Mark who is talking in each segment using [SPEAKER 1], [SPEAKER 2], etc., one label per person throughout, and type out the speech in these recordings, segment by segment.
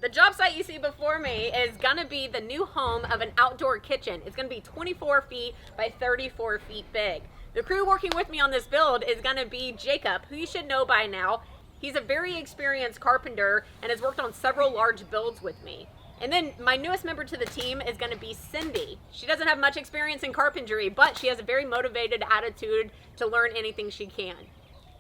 [SPEAKER 1] The job site you see before me is gonna be the new home of an outdoor kitchen. It's gonna be 24 feet by 34 feet big. The crew working with me on this build is gonna be Jacob, who you should know by now. He's a very experienced carpenter and has worked on several large builds with me. And then my newest member to the team is gonna be Cindy. She doesn't have much experience in carpentry, but she has a very motivated attitude to learn anything she can.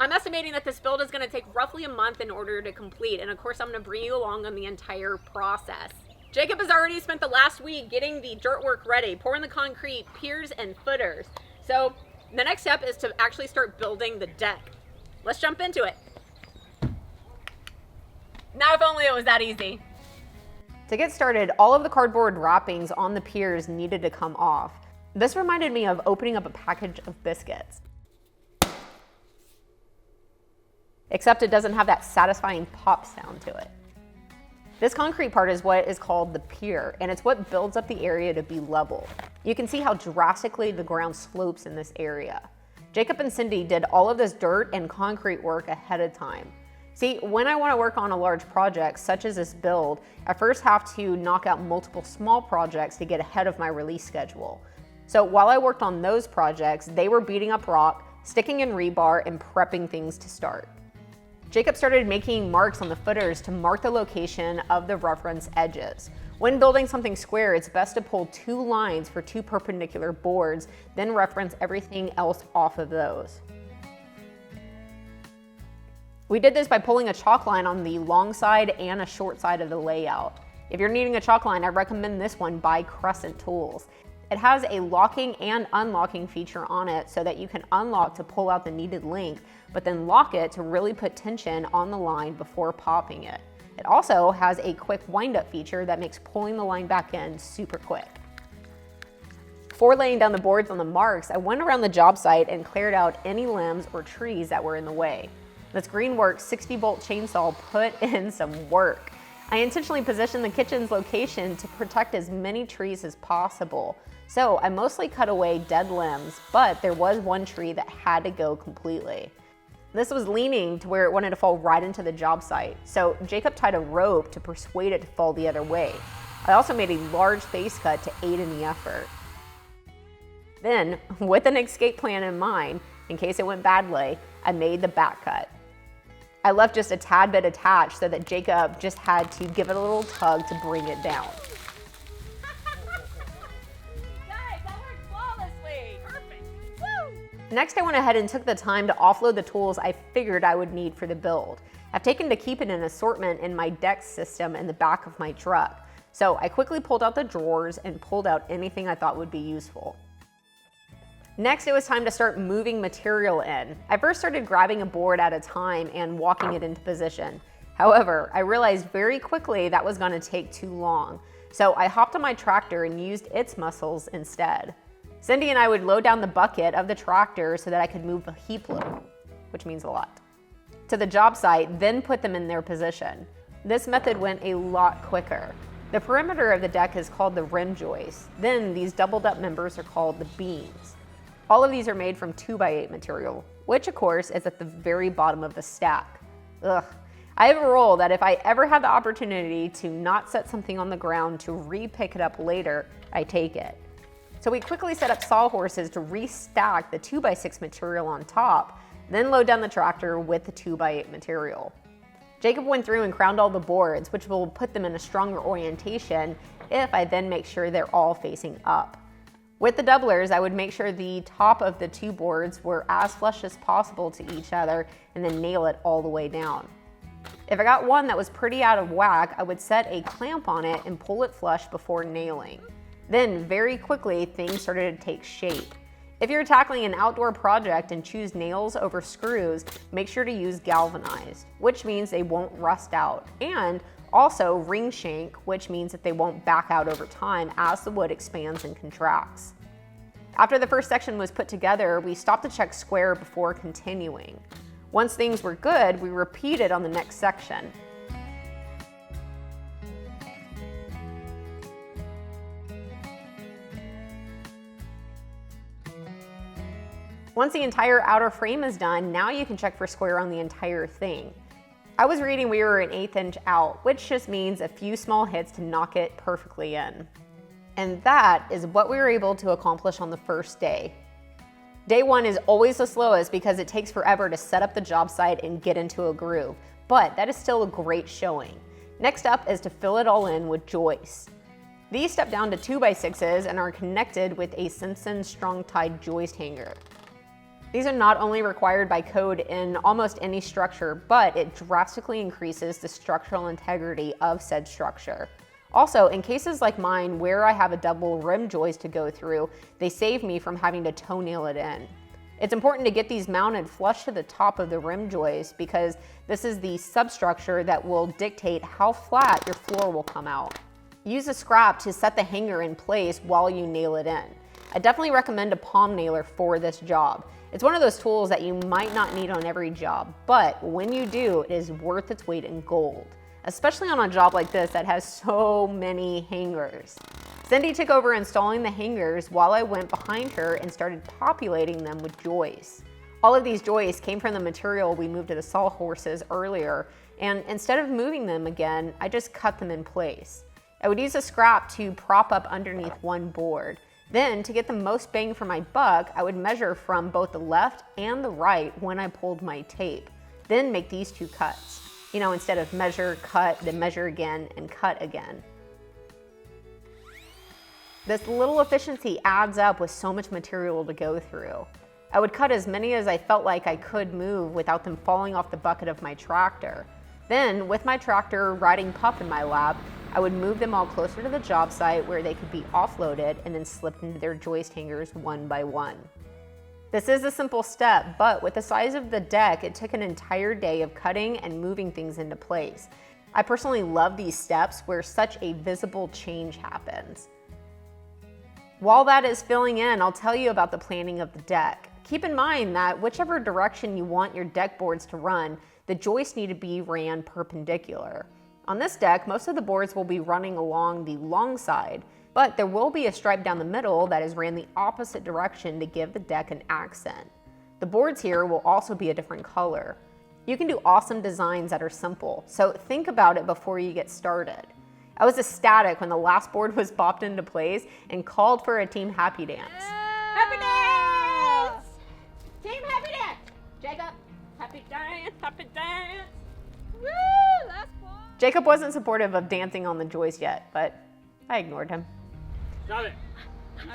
[SPEAKER 1] I'm estimating that this build is going to take roughly a month in order to complete, and of course I'm going to bring you along on the entire process. Jacob has already spent the last week getting the dirt work ready, pouring the concrete, piers, and footers. So the next step is to actually start building the deck. Let's jump into it. Now if only it was that easy. To get started, all of the cardboard wrappings on the piers needed to come off. This reminded me of opening up a package of biscuits. Except it doesn't have that satisfying pop sound to it. This concrete part is what is called the pier, and it's what builds up the area to be level. You can see how drastically the ground slopes in this area. Jacob and Cindy did all of this dirt and concrete work ahead of time. See, when I want to work on a large project, such as this build, I first have to knock out multiple small projects to get ahead of my release schedule. So while I worked on those projects, they were beating up rock, sticking in rebar, and prepping things to start. Jacob started making marks on the footers to mark the location of the reference edges. When building something square, it's best to pull 2 lines for 2 perpendicular boards, then reference everything else off of those. We did this by pulling a chalk line on the long side and a short side of the layout. If you're needing a chalk line, I recommend this one by Crescent Tools. It has a locking and unlocking feature on it so that you can unlock to pull out the needed length, but then lock it to really put tension on the line before popping it. It also has a quick wind-up feature that makes pulling the line back in super quick. Before laying down the boards on the marks, I went around the job site and cleared out any limbs or trees that were in the way. This Greenworks 60-volt chainsaw put in some work. I intentionally positioned the kitchen's location to protect as many trees as possible. So I mostly cut away dead limbs, but there was one tree that had to go completely. This was leaning to where it wanted to fall right into the job site. So Jacob tied a rope to persuade it to fall the other way. I also made a large face cut to aid in the effort. Then, with an escape plan in mind, in case it went badly, I made the back cut. I left just a tad bit attached so that Jacob just had to give it a little tug to bring it down.
[SPEAKER 2] Guys, that worked flawlessly. Perfect. Woo!
[SPEAKER 1] Next, I went ahead and took the time to offload the tools I figured I would need for the build. I've taken to keeping an assortment in my deck system in the back of my truck. So I quickly pulled out the drawers and pulled out anything I thought would be useful. Next, it was time to start moving material in. I first started grabbing a board at a time and walking it into position. However, I realized very quickly that was gonna take too long. So I hopped on my tractor and used its muscles instead. Cindy and I would load down the bucket of the tractor so that I could move a heap load, which means a lot, to the job site, then put them in their position. This method went a lot quicker. The perimeter of the deck is called the rim joist. Then these doubled up members are called the beams. All of these are made from 2x8 material, which of course is at the very bottom of the stack. Ugh. I have a rule that if I ever have the opportunity to not set something on the ground to re-pick it up later, I take it. So we quickly set up sawhorses to restack the 2x6 material on top, then load down the tractor with the 2x8 material. Jacob went through and crowned all the boards, which will put them in a stronger orientation if I then make sure they're all facing up. With the doublers, I would make sure the top of the 2 boards were as flush as possible to each other and then nail it all the way down. If I got one that was pretty out of whack, I would set a clamp on it and pull it flush before nailing. Then very quickly, things started to take shape. If you're tackling an outdoor project and choose nails over screws, make sure to use galvanized, which means they won't rust out, and also ring shank, which means that they won't back out over time as the wood expands and contracts. After the first section was put together, we stopped to check square before continuing. Once things were good, we repeated on the next section. Once the entire outer frame is done, now you can check for square on the entire thing. I was reading we were an 1/8 inch out, which just means a few small hits to knock it perfectly in. And that is what we were able to accomplish on the first day. Day 1 is always the slowest because it takes forever to set up the job site and get into a groove, but that is still a great showing. Next up is to fill it all in with joists. These step down to 2x6s and are connected with a Simpson strong-tied joist hanger. These are not only required by code in almost any structure, but it drastically increases the structural integrity of said structure. Also, in cases like mine where I have a double rim joist to go through, they save me from having to toenail it in. It's important to get these mounted flush to the top of the rim joist because this is the substructure that will dictate how flat your floor will come out. Use a scrap to set the hanger in place while you nail it in. I definitely recommend a palm nailer for this job. It's one of those tools that you might not need on every job, but when you do, it is worth its weight in gold, especially on a job like this that has so many hangers. Cindy took over installing the hangers while I went behind her and started populating them with joists. All of these joists came from the material we moved to the sawhorses earlier, and instead of moving them again, I just cut them in place. I would use a scrap to prop up underneath one board. Then, to get the most bang for my buck, I would measure from both the left and the right when I pulled my tape. Then make these 2 cuts. Instead of measure, cut, then measure again, and cut again. This little efficiency adds up with so much material to go through. I would cut as many as I felt like I could move without them falling off the bucket of my tractor. Then, with my tractor riding Pup in my lap, I would move them all closer to the job site where they could be offloaded and then slipped into their joist hangers one by one. This is a simple step, but with the size of the deck, it took an entire day of cutting and moving things into place. I personally love these steps where such a visible change happens. While that is filling in, I'll tell you about the planning of the deck. Keep in mind that whichever direction you want your deck boards to run, the joists need to be ran perpendicular. On this deck, most of the boards will be running along the long side, but there will be a stripe down the middle that is ran the opposite direction to give the deck an accent. The boards here will also be a different color. You can do awesome designs that are simple, so think about it before you get started. I was ecstatic when the last board was popped into place and called for a team happy dance.
[SPEAKER 2] Happy dance! Team happy dance! Jacob, happy dance, happy dance! Woo! Last one!
[SPEAKER 1] Jacob wasn't supportive of dancing on the joist yet, but I ignored him.
[SPEAKER 3] Stop it!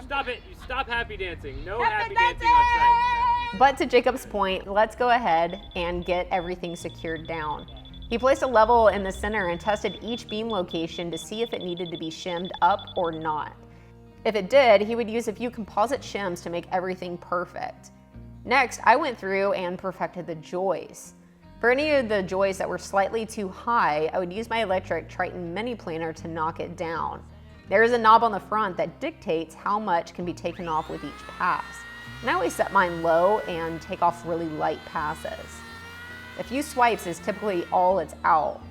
[SPEAKER 3] Stop it! You stop happy dancing. No
[SPEAKER 2] Happy
[SPEAKER 3] happy dancing on site.
[SPEAKER 1] But to Jacob's point, let's go ahead and get everything secured down. He placed a level in the center and tested each beam location to see if it needed to be shimmed up or not. If it did, he would use a few composite shims to make everything perfect. Next, I went through and perfected the joists. For any of the joists that were slightly too high, I would use my electric Triton mini planer to knock it down. There is a knob on the front that dictates how much can be taken off with each pass. And I always set mine low and take off really light passes. A few swipes is typically all it's out.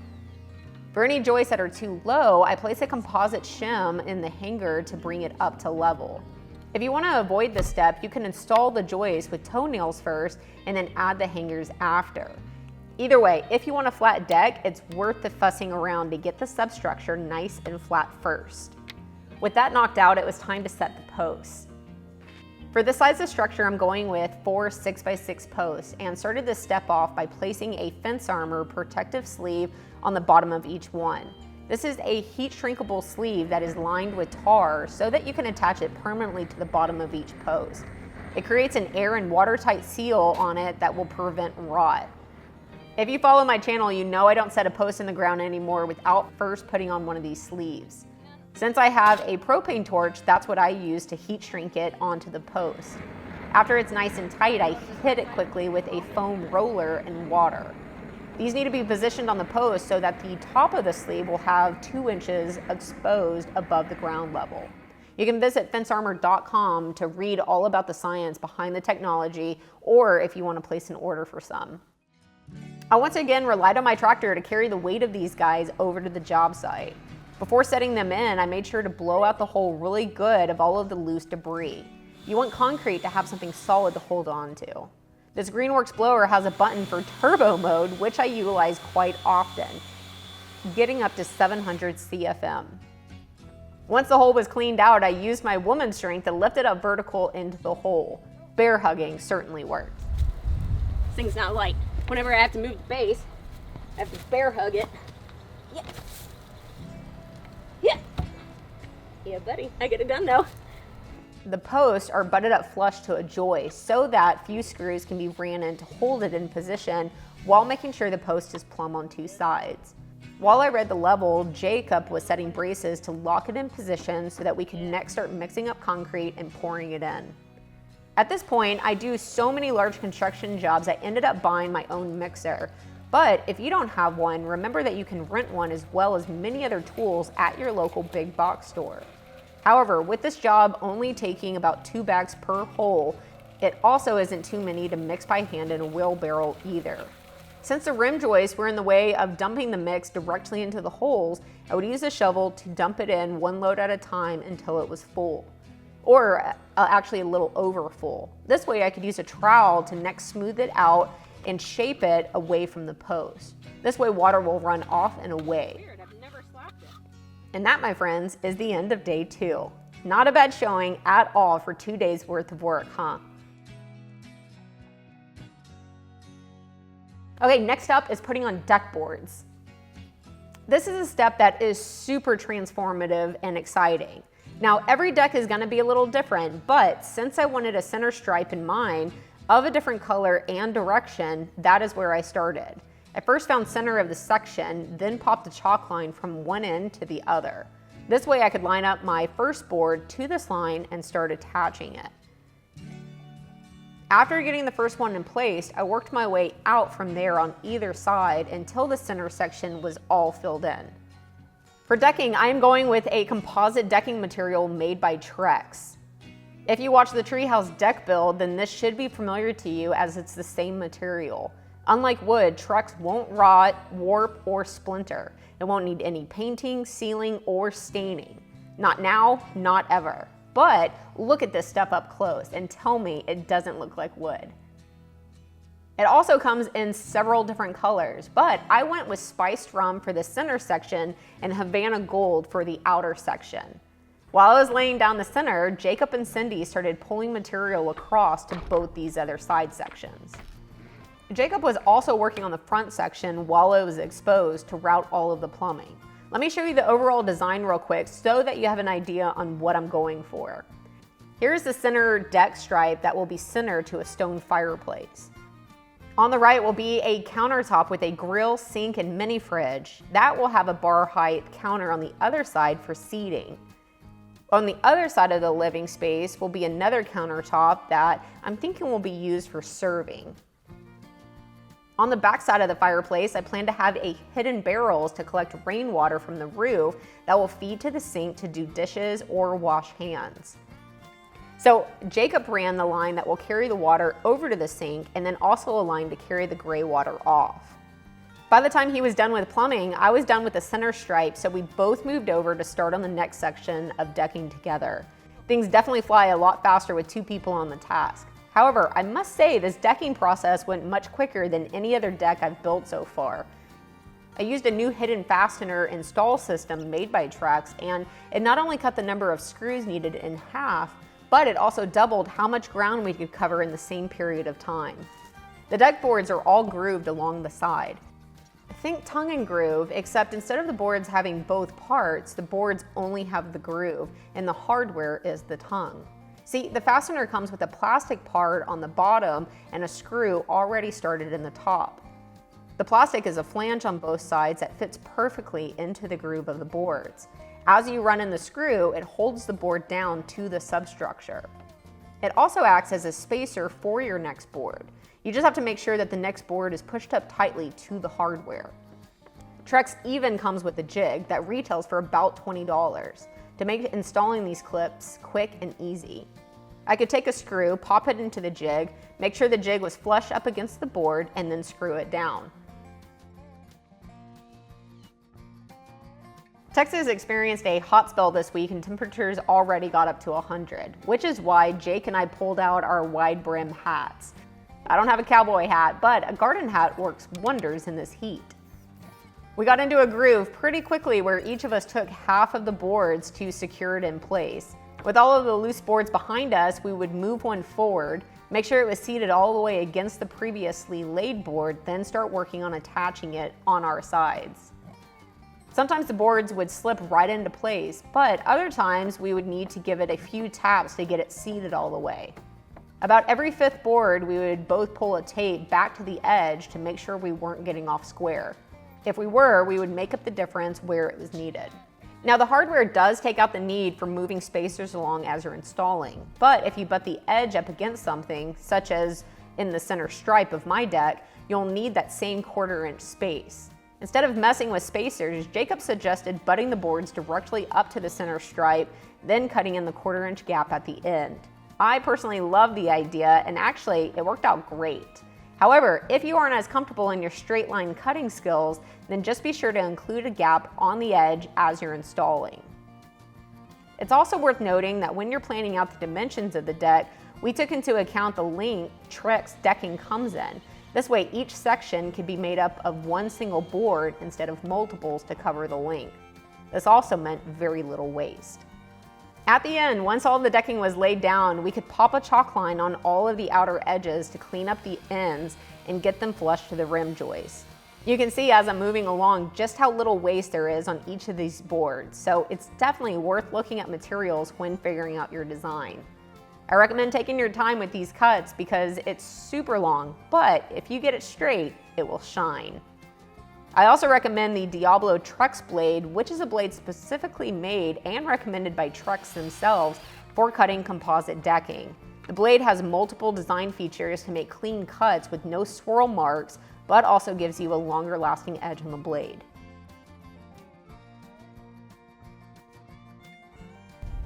[SPEAKER 1] For any joists that are too low, I place a composite shim in the hanger to bring it up to level. If you want to avoid this step, you can install the joist with toenails first and then add the hangers after. Either way, if you want a flat deck, it's worth the fussing around to get the substructure nice and flat first. With that knocked out, it was time to set the posts. For the size of structure, I'm going with 4 6x6 posts and started this step off by placing a fence armor protective sleeve on the bottom of each one. This is a heat shrinkable sleeve that is lined with tar so that you can attach it permanently to the bottom of each post. It creates an air and watertight seal on it that will prevent rot. If you follow my channel, you know I don't set a post in the ground anymore without first putting on one of these sleeves. Since I have a propane torch, that's what I use to heat shrink it onto the post. After it's nice and tight, I hit it quickly with a foam roller and water. These need to be positioned on the post so that the top of the sleeve will have 2 inches exposed above the ground level. You can visit fencearmor.com to read all about the science behind the technology, or if you want to place an order for some. I once again relied on my tractor to carry the weight of these guys over to the job site. Before setting them in, I made sure to blow out the hole really good of all of the loose debris. You want concrete to have something solid to hold on to. This Greenworks blower has a button for turbo mode, which I utilize quite often, getting up to 700 CFM. Once the hole was cleaned out, I used my woman's strength to lift it up vertical into the hole. Bear hugging certainly worked.
[SPEAKER 2] This thing's not light. Whenever I have to move the base, I have to bear hug it. Yeah. Yeah. Yeah, buddy. I get it done though.
[SPEAKER 1] The posts are butted up flush to a joist so that few screws can be ran in to hold it in position while making sure the post is plumb on two sides. While I read the level, Jacob was setting braces to lock it in position so that we could next start mixing up concrete and pouring it in. At this point, I do so many large construction jobs I ended up buying my own mixer. But if you don't have one, remember that you can rent one as well as many other tools at your local big box store. However, with this job only taking about 2 bags per hole, it also isn't too many to mix by hand in a wheelbarrow either. Since the rim joists were in the way of dumping the mix directly into the holes, I would use a shovel to dump it in one load at a time until it was full, or actually a little over full. This way I could use a trowel to next smooth it out and shape it away from the post. This way water will run off and away.
[SPEAKER 2] Weird, I've never slapped it.
[SPEAKER 1] And that, my friends, is the end of day 2. Not a bad showing at all for 2 days worth of work, huh? Okay, next up is putting on deck boards. This is a step that is super transformative and exciting. Now, every deck is gonna be a little different, but since I wanted a center stripe in mind of a different color and direction, that is where I started. I first found center of the section, then popped a chalk line from one end to the other. This way I could line up my first board to this line and start attaching it. After getting the first one in place, I worked my way out from there on either side until the center section was all filled in. For decking, I am going with a composite decking material made by Trex. If you watch the Treehouse deck build, then this should be familiar to you as it's the same material. Unlike wood, Trex won't rot, warp, or splinter. It won't need any painting, sealing, or staining. Not now, not ever. But look at this stuff up close and tell me it doesn't look like wood. It also comes in several different colors, but I went with spiced rum for the center section and Havana gold for the outer section. While I was laying down the center, Jacob and Cindy started pulling material across to both these other side sections. Jacob was also working on the front section while it was exposed to route all of the plumbing. Let me show you the overall design real quick so that you have an idea on what I'm going for. Here's the center deck stripe that will be centered to a stone fireplace. On the right will be a countertop with a grill, sink, and mini fridge. That will have a bar height counter on the other side for seating. On the other side of the living space will be another countertop that I'm thinking will be used for serving. On the back side of the fireplace, I plan to have a hidden barrels to collect rainwater from the roof that will feed to the sink to do dishes or wash hands. So Jacob ran the line that will carry the water over to the sink and then also a line to carry the gray water off. By the time he was done with plumbing, I was done with the center stripe, so we both moved over to start on the next section of decking together. Things definitely fly a lot faster with 2 people on the task. However, I must say this decking process went much quicker than any other deck I've built so far. I used a new hidden fastener install system made by Trex, and it not only cut the number of screws needed in half, but it also doubled how much ground we could cover in the same period of time. The deck boards are all grooved along the side. Think tongue and groove, except instead of the boards having both parts, the boards only have the groove, and the hardware is the tongue. See, the fastener comes with a plastic part on the bottom and a screw already started in the top. The plastic is a flange on both sides that fits perfectly into the groove of the boards. As you run in the screw, it holds the board down to the substructure. It also acts as a spacer for your next board. You just have to make sure that the next board is pushed up tightly to the hardware. Trex even comes with a jig that retails for about $20 to make installing these clips quick and easy. I could take a screw, pop it into the jig, make sure the jig was flush up against the board, and then screw it down. Texas experienced a hot spell this week and temperatures already got up to 100, which is why Jake and I pulled out our wide brim hats. I don't have a cowboy hat, but a garden hat works wonders in this heat. We got into a groove pretty quickly where each of us took half of the boards to secure it in place. With all of the loose boards behind us, we would move one forward, make sure it was seated all the way against the previously laid board, then start working on attaching it on our sides. Sometimes the boards would slip right into place, but other times we would need to give it a few taps to get it seated all the way. About every fifth board, we would both pull a tape back to the edge to make sure we weren't getting off square. If we were, we would make up the difference where it was needed. Now the hardware does take out the need for moving spacers along as you're installing, but if you butt the edge up against something, such as in the center stripe of my deck, you'll need that same 1/4 inch space. Instead of messing with spacers, Jacob suggested butting the boards directly up to the center stripe, then cutting in the 1/4 inch gap at the end. I personally love the idea, and actually it worked out great. However, if you aren't as comfortable in your straight line cutting skills, then just be sure to include a gap on the edge as you're installing. It's also worth noting that when you're planning out the dimensions of the deck, we took into account the length Trex decking comes in. This way each section can be made up of one single board instead of multiples to cover the length. This also meant very little waste. At the end, once all the decking was laid down, we could pop a chalk line on all of the outer edges to clean up the ends and get them flush to the rim joist. You can see as I'm moving along just how little waste there is on each of these boards, so it's definitely worth looking at materials when figuring out your design. I recommend taking your time with these cuts because it's super long, but if you get it straight, it will shine. I also recommend the Diablo Trex blade, which is a blade specifically made and recommended by Trex themselves for cutting composite decking. The blade has multiple design features to make clean cuts with no swirl marks, but also gives you a longer lasting edge on the blade.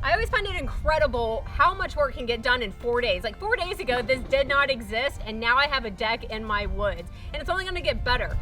[SPEAKER 2] I always find it incredible how much work can get done in 4 days. Like 4 days ago, this did not exist, and now I have a deck in my woods, and it's only gonna get better.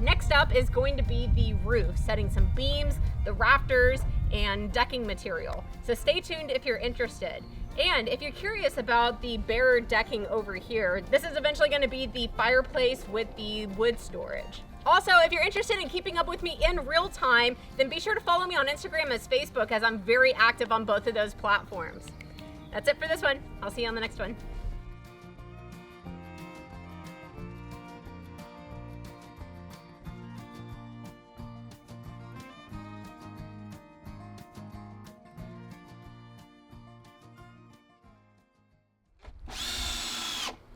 [SPEAKER 2] Next up is going to be the roof, setting some beams, the rafters, and decking material. So stay tuned if you're interested. And if you're curious about the bare decking over here, this is eventually going to be the fireplace with the wood storage. Also, if you're interested in keeping up with me in real time, then be sure to follow me on Instagram and Facebook, as I'm very active on both of those platforms. That's it for this one. I'll see you on the next one.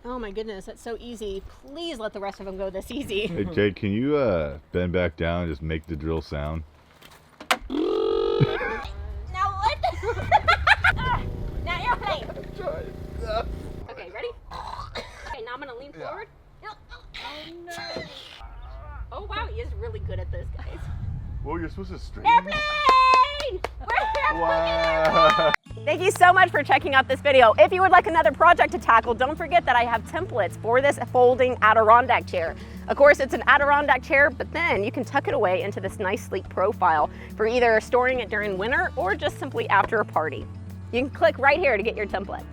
[SPEAKER 2] Oh my goodness, that's so easy. Please let the rest of them go this easy.
[SPEAKER 4] Hey Jake, can you bend back down and just make the drill sound?
[SPEAKER 2] Now what? Now airplane. Okay, ready? Okay, now I'm gonna lean forward. Oh no. Oh wow, he is really good at this, guys.
[SPEAKER 4] Well, you're supposed to straighten.
[SPEAKER 2] Airplane!
[SPEAKER 4] Wow.
[SPEAKER 1] Thank you so much for checking out this video. If you would like another project to tackle, don't forget that I have templates for this folding Adirondack chair. Of course, it's an Adirondack chair, but then you can tuck it away into this nice sleek profile for either storing it during winter or just simply after a party. You can click right here to get your templates.